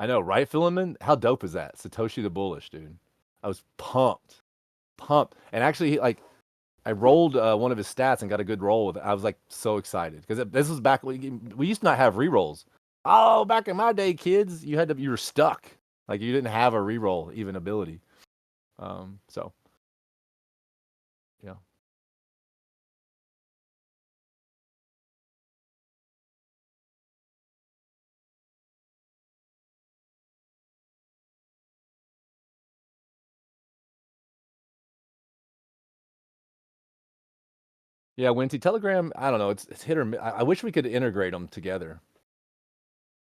I know, right, Philemon? How dope is that? Satoshi the Bullish, dude. I was pumped. Pumped. And actually, like, I rolled one of his stats and got a good roll with it. I was like so excited because this was back when we used to not have rerolls. Oh, back in my day, kids, you were stuck. Like you didn't have a reroll even ability. So yeah. Yeah, Winty Telegram, I don't know, it's hit or miss. I wish we could integrate them together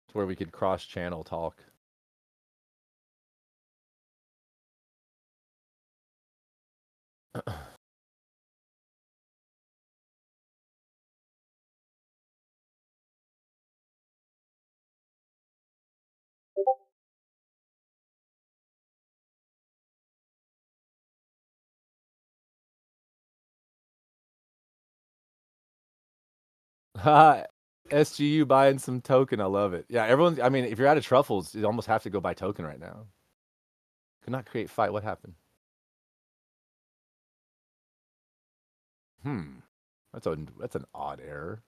to where we could cross channel talk. SGU buying some token. I love it. Yeah, everyone's. I mean, if you're out of truffles, you almost have to go buy token right now. Could not create fight. What happened? Hmm. That's an odd error.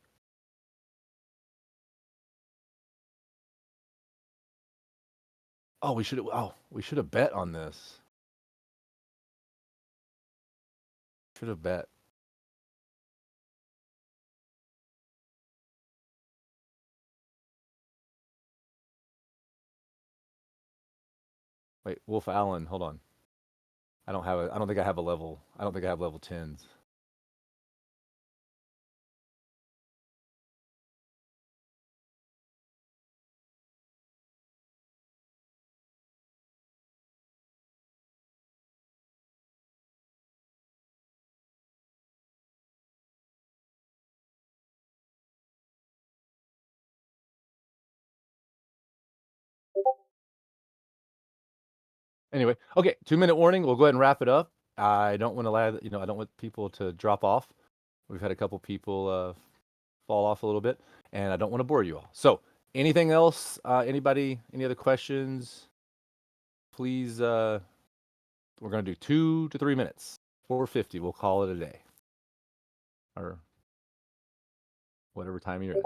Oh, we should have bet on this. Should have bet. Wait, Wolf Allen, hold on. I don't think I have a level. I don't think I have level 10s. Anyway, okay, 2-minute warning. We'll go ahead and wrap it up. I don't want to I don't want people to drop off. We've had a couple people fall off a little bit, and I don't want to bore you all. So, anything else? Anybody? Any other questions? Please. We're gonna do 2 to 3 minutes. 4:50. We'll call it a day, or whatever time you're in.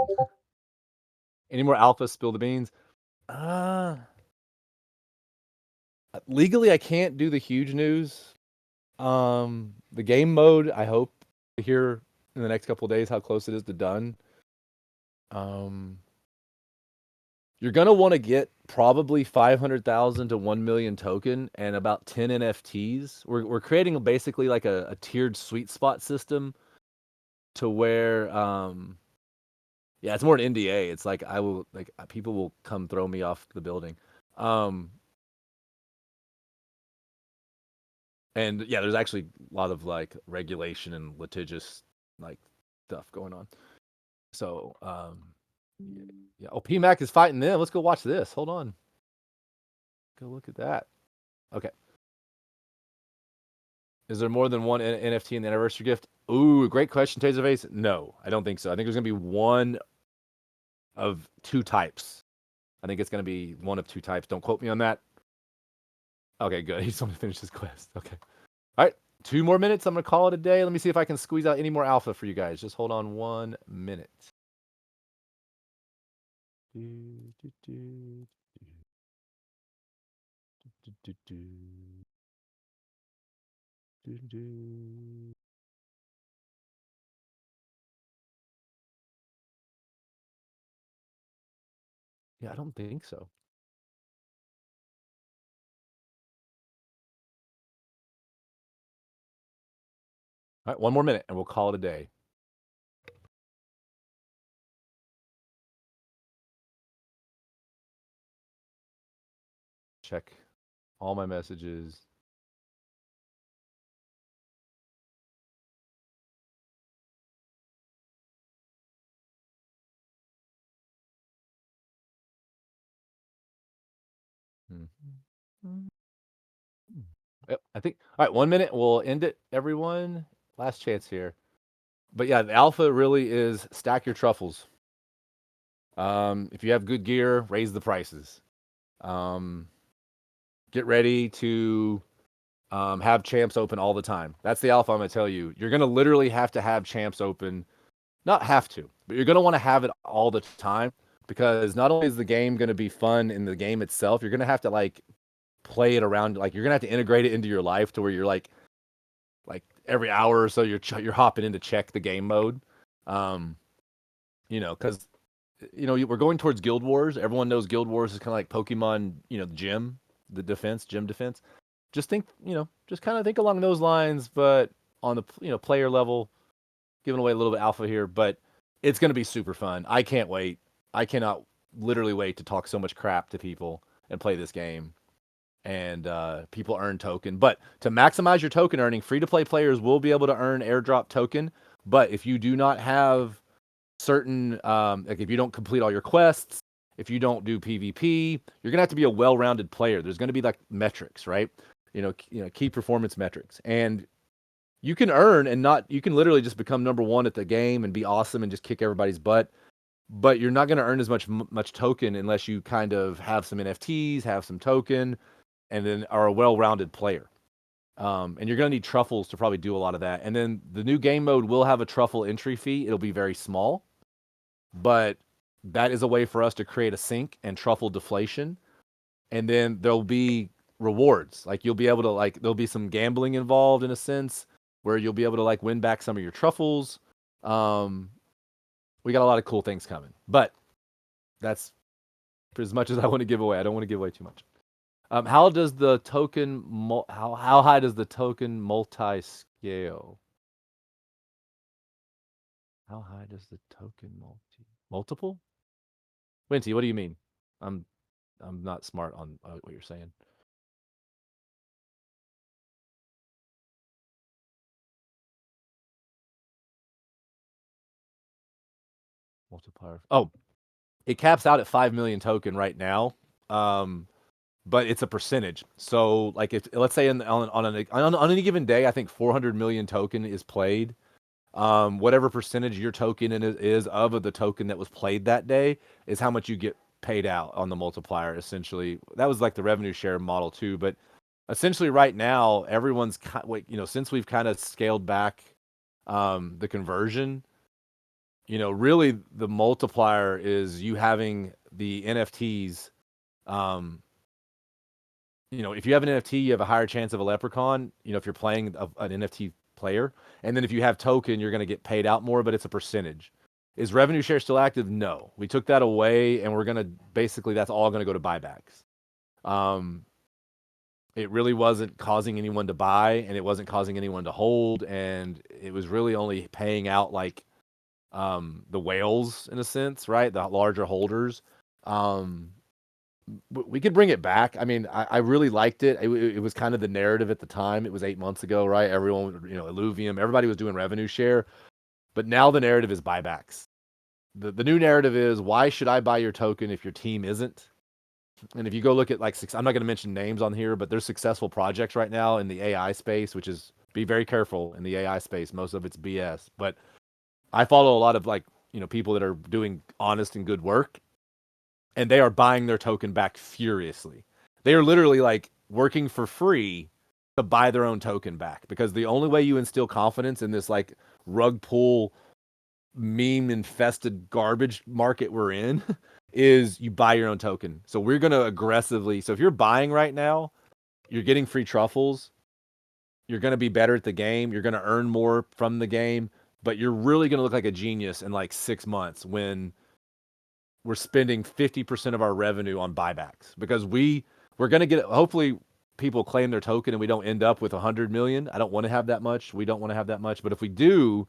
Any more alpha? Spill the beans. Uh, Legally, I can't do the huge news. The game mode, I hope to hear in the next couple of days how close it is to done. You're gonna want to get probably 500,000 to 1 million token and about 10 NFTs. We're creating basically like a tiered sweet spot system to where yeah, it's more an NDA. It's like I will like people will come throw me off the building. Um and yeah, there's actually a lot of like regulation and litigious like stuff going on. So yeah. Oh, PMAC is fighting them. Let's go watch this. Hold on. Go look at that. Okay. Is there more than one NFT in the anniversary gift? Ooh, great question, Taserface. No, I don't think so. I think there's gonna be one of two types. I think it's gonna be one of two types. Don't quote me on that. Okay, good. He just want to finish his quest. Okay. All right. 2 more minutes. I'm gonna call it a day. Let me see if I can squeeze out any more alpha for you guys. Just hold on 1 minute. Yeah, I don't think so. All right, 1 more minute and we'll call it a day. Check all my messages. Yep, I think. All right, 1 minute. We'll end it, everyone. Last chance here. But yeah, the alpha really is stack your truffles. If you have good gear, raise the prices. Get ready to have champs open all the time. That's the alpha I'm going to tell you. You're going to literally have to have champs open. Not have to, but you're going to want to have it all the time because not only is the game going to be fun in the game itself, you're going to have to like play it around. Like you're going to have to integrate it into your life to where you're like every hour or so you're hopping in to check the game mode. Because we're going towards Guild Wars. Everyone knows Guild Wars is kind of like Pokemon, gym, gym defense. Just think, just kind of think along those lines, but on the player level, giving away a little bit alpha here, but it's going to be super fun. I can't wait. I cannot literally wait to talk so much crap to people and play this game. And people earn token. But to maximize your token earning, free-to-play players will be able to earn airdrop token. But if you do not have certain, like if you don't complete all your quests, if you don't do PvP, you're gonna have to be a well-rounded player. There's gonna be like metrics, right? Key performance metrics, and you can earn and not. You can literally just become number one at the game and be awesome and just kick everybody's butt. But you're not gonna earn as much token unless you kind of have some NFTs, have some token, and then are a well-rounded player. And you're going to need truffles to probably do a lot of that. And then the new game mode will have a truffle entry fee. It'll be very small, but that is a way for us to create a sink and truffle deflation. and then there'll be rewards. Like you'll be able to like there'll be some gambling involved in a sense where you'll be able to like win back some of your truffles. Um, we got a lot of cool things coming, but that's for as much as I want to give away. I don't want to give away too much. How does the token how high does the token multi scale? How high does the token multiple? Winty, what do you mean? I'm I'm not smart on what you're saying. Multiplier. Oh, it caps out at 5 million token right now. Um, but it's a percentage. So like if let's say on any given day, I think 400 million token is played. Whatever percentage your token is of the token that was played that day is how much you get paid out on the multiplier. Essentially, that was like the revenue share model too. But essentially, right now, everyone's since we've kind of scaled back the conversion. Really the multiplier is you having the NFTs. Um, if you have an NFT, you have a higher chance of a leprechaun. If you're playing an NFT player, and then if you have token, you're going to get paid out more, but it's a percentage. Is revenue share still active? No, we took that away, and we're going to basically that's all going to go to buybacks. Um, it really wasn't causing anyone to buy, and it wasn't causing anyone to hold, and it was really only paying out like the whales in a sense, right? The larger holders. Um, we could bring it back. I mean, I really liked it. It was kind of the narrative at the time. It was 8 months ago, right? Everyone, Illuvium, everybody was doing revenue share, but now the narrative is buybacks. The new narrative is why should I buy your token if your team isn't? And if you go look at like I'm not going to mention names on here, but there's successful projects right now in the AI space, which is be very careful in the AI space. Most of it's BS, but I follow a lot of like people that are doing honest and good work, and they are buying their token back furiously. They are literally like working for free to buy their own token back because the only way you instill confidence in this like rug pull meme infested garbage market we're in is you buy your own token. So we're going to aggressively. So if you're buying right now, you're getting free truffles. You're going to be better at the game. You're going to earn more from the game, but you're really going to look like a genius in like 6 months when we're spending 50% of our revenue on buybacks because we're going to get hopefully people claim their token and we don't end up with 100 million. I don't want to have that much. We don't want to have that much, but if we do,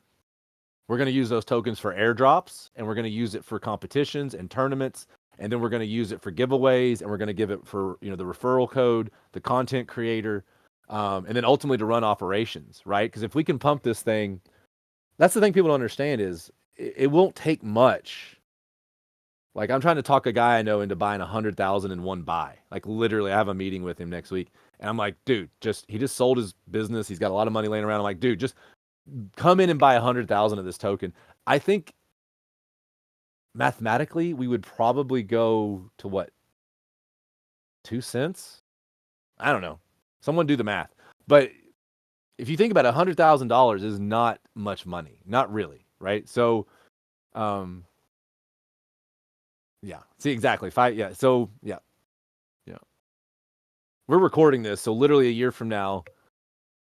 we're going to use those tokens for airdrops and we're going to use it for competitions and tournaments, and then we're going to use it for giveaways, and we're going to give it for the referral code, the content creator, and then ultimately to run operations, right? Because if we can pump this thing, that's the thing people don't understand is it won't take much. Like I'm trying to talk a guy I know into buying 100,000 in one buy. Like literally, I have a meeting with him next week, and I'm like, dude, he just sold his business. He's got a lot of money laying around. I'm like, dude, just come in and buy 100,000 of this token. I think mathematically we would probably go to what, 2 cents? I don't know. Someone do the math. But if you think about it, $100,000 is not much money, not really, right? So, um, yeah. See, exactly. Yeah. So, yeah. We're recording this, so literally a year from now,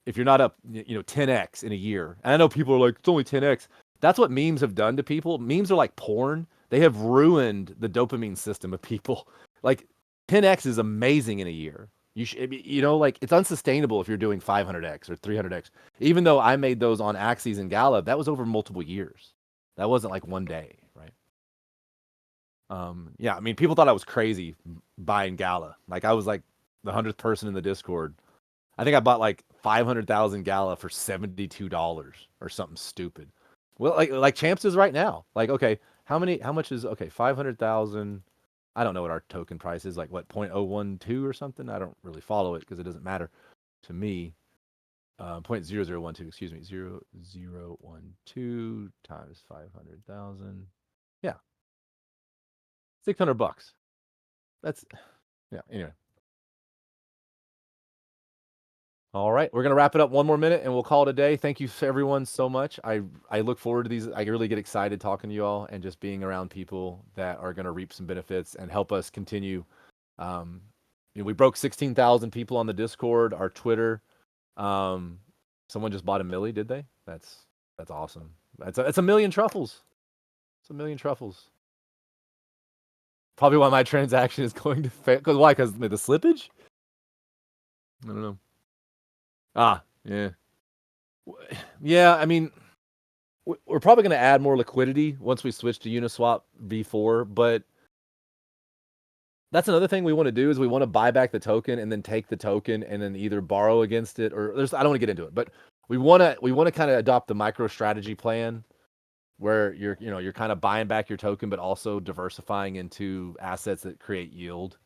if you're not up, 10x in a year, and I know people are like, it's only 10x. That's what memes have done to people. Memes are like porn. They have ruined the dopamine system of people. Like 10x is amazing in a year. Like it's unsustainable if you're doing 500x or 300x. Even though I made those on Axes and Gala, that was over multiple years. That wasn't like one day, right? Yeah, I mean, people thought I was crazy buying Gala. Like I was like the 100th person in the Discord. I think I bought like 500,000 Gala for $72 or something stupid. Well, like Champs is right now. Like, okay, how much is okay, 500,000. I don't know what our token price is, like what 0.012 or something. I don't really follow it because it doesn't matter to me. 0.0012, excuse me, 0012 times 500,000. Yeah, $600. That's yeah. Anyway, all right, we're gonna wrap it up one more minute and we'll call it a day. Thank you everyone so much. I look forward to these. I really get excited talking to you all and just being around people that are gonna reap some benefits and help us continue, um, we broke 16,000 people on the Discord, our Twitter. Someone just bought a milli, did they? That's awesome. It's a million truffles. It's a million truffles. Probably why my transaction is going to fail. Because why? Because the slippage? I don't know. Yeah. Yeah, I mean, we're probably going to add more liquidity once we switch to Uniswap v4, but that's another thing we want to do is we want to buy back the token and then take the token and then either borrow against it or I don't want to get into it, but we want to kind of adopt the micro strategy plan where you're kind of buying back your token but also diversifying into assets that create yield.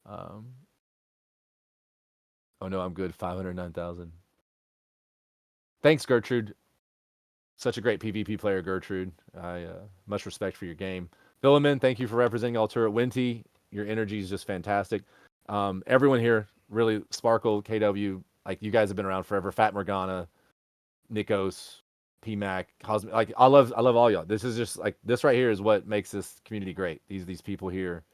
Oh no, I'm good. 509,000. Thanks, Gertrude. Such a great PvP player, Gertrude. I much respect for your game. Philomen, thank you for representing Altura. Winty, your energy is just fantastic. Everyone here, really, Sparkle, KW, like you guys have been around forever. Fat Morgana, Nikos, PMAC, Cosmic, like I love all y'all. This is just like this right here is what makes this community great. These people here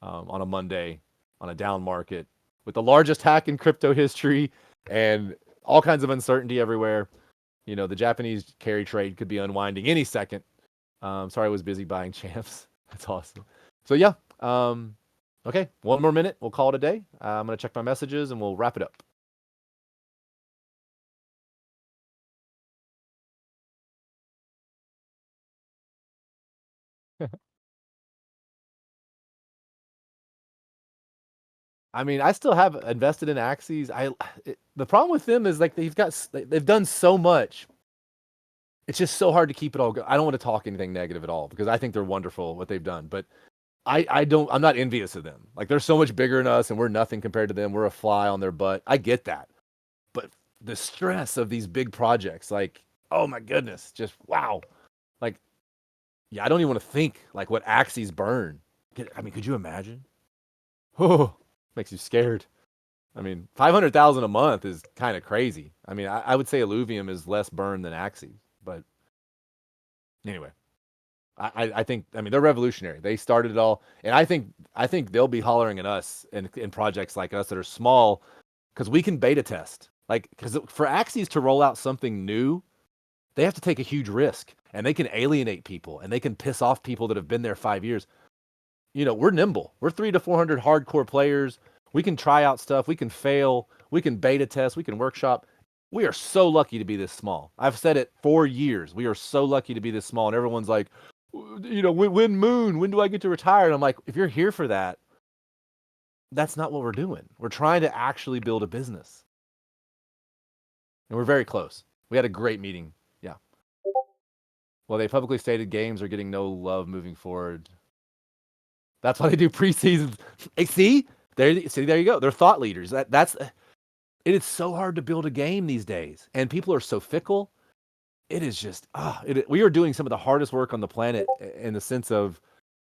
on a Monday, on a down market, with the largest hack in crypto history and all kinds of uncertainty everywhere. The Japanese carry trade could be unwinding any second. Sorry, I was busy buying champs. That's awesome. So yeah, okay, one more minute. We'll call it a day. I'm going to check my messages and we'll wrap it up. I mean, I still have invested in Axes. The problem with them is like they've done so much. It's just so hard to keep it all going. I don't want to talk anything negative at all because I think they're wonderful what they've done, but I'm not envious of them. Like they're so much bigger than us and we're nothing compared to them. We're a fly on their butt. I get that. But the stress of these big projects, like, oh my goodness, just wow. Like, yeah, I don't even want to think like what Axes burn. I mean, could you imagine? Oh, makes you scared. I mean, 500,000 a month is kind of crazy. I mean, I would say Illuvium is less burn than Axes, but anyway, I think they're revolutionary. They started it all, and I think they'll be hollering at us in projects like us that are small because we can beta test. Like, because for Axes to roll out something new, they have to take a huge risk, and they can alienate people, and they can piss off people that have been there 5 years. We're nimble. We're 300 to 400 hardcore players. We can try out stuff. We can fail. We can beta test. We can workshop. We are so lucky to be this small. I've said it for years. We are so lucky to be this small, and everyone's like, when Moon, when do I get to retire? And I'm like, if you're here for that, that's not what we're doing. We're trying to actually build a business. And we're very close. We had a great meeting. Yeah. Well, they publicly stated games are getting no love moving forward. That's why they do preseasons. Hey, see, there you go. They're thought leaders. It is so hard to build a game these days, and people are so fickle. It is just we are doing some of the hardest work on the planet in the sense of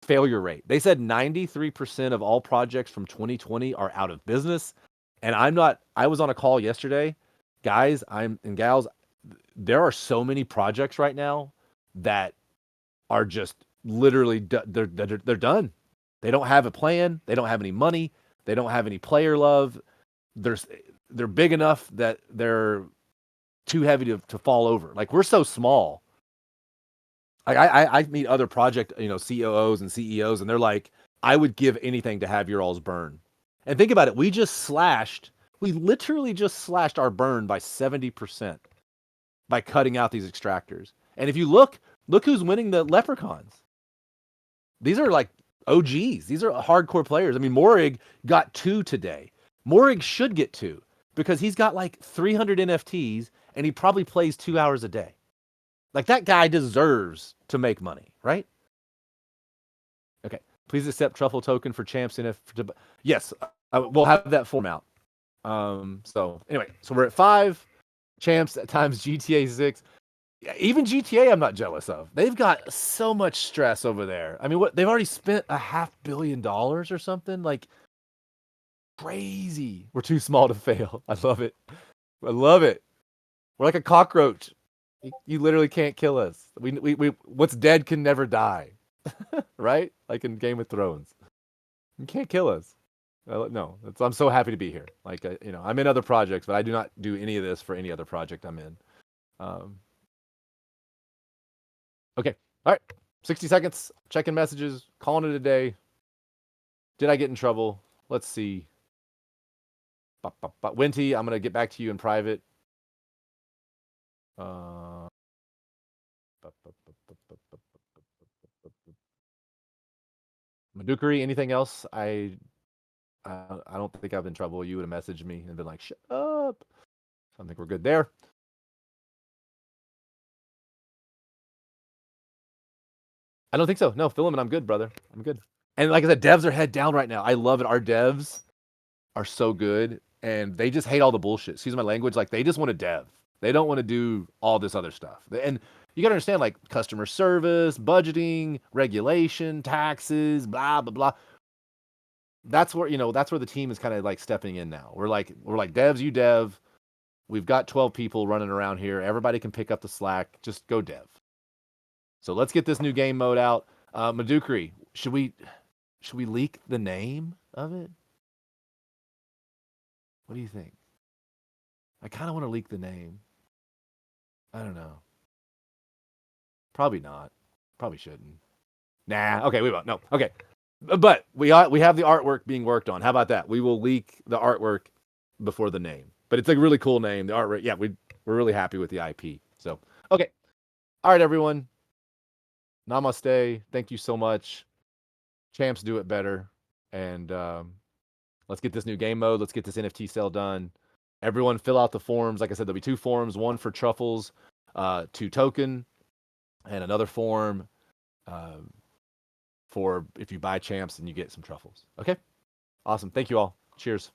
failure rate. They said 93% of all projects from 2020 are out of business, and I was on a call yesterday, guys. And gals. There are so many projects right now that are just literally they're done. They don't have a plan. They don't have any money. They don't have any player love. They're big enough that they're too heavy to fall over. Like we're so small. Like I meet other project COOs and CEOs, and they're like, I would give anything to have your all's burn. And think about it. We literally just slashed our burn by 70% by cutting out these extractors. And if you look who's winning the leprechauns. These are like OGs. These are hardcore players. I mean, Morig got 2 today. Morig should get 2 because he's got like 300 NFTs and he probably plays 2 hours a day. Like that guy deserves to make money, right? Okay. Please accept truffle token for champs NFT. Yes, we'll have that form out. So anyway, so we're at 5 champs times GTA 6. Even GTA, I'm not jealous of. They've got so much stress over there. I mean, they've already spent $500 million or something. Like crazy. We're too small to fail. I love it. I love it. We're like a cockroach. You literally can't kill us. We what's dead can never die, right? Like in Game of Thrones. You can't kill us. No, I'm so happy to be here. Like, I'm in other projects, but I do not do any of this for any other project I'm in. Um, okay. All right. 60 seconds. Checking messages. Calling it a day. Did I get in trouble? Let's see. Winty, I'm gonna get back to you in private. Uh, Madukari, anything else? I don't think I've been in trouble. You would have messaged me and been like, "Shut up." I think we're good there. I don't think so. No, Philemon, I'm good, brother. I'm good. And like I said, devs are head down right now. I love it. Our devs are so good, and they just hate all the bullshit. Excuse my language. Like they just want to dev. They don't want to do all this other stuff. And you got to understand, like customer service, budgeting, regulation, taxes, blah blah blah. That's where that's where the team is kind of like stepping in now. We're like devs, you dev. We've got 12 people running around here. Everybody can pick up the slack. Just go dev. So let's get this new game mode out. Madukri, should we leak the name of it? What do you think? I kind of want to leak the name. I don't know. Probably not. Probably shouldn't. Nah. Okay, we won't. No. Okay. But we have the artwork being worked on. How about that? We will leak the artwork before the name. But it's a really cool name. The artwork. Yeah, we're really happy with the IP. So okay. All right, everyone. Namaste. Thank you so much. Champs do it better. And let's get this new game mode. Let's get this NFT sale done. Everyone fill out the forms. Like I said, there'll be 2 forms, one for truffles, 2 token, and another form for if you buy champs and you get some truffles. Okay? Awesome. Thank you all. Cheers.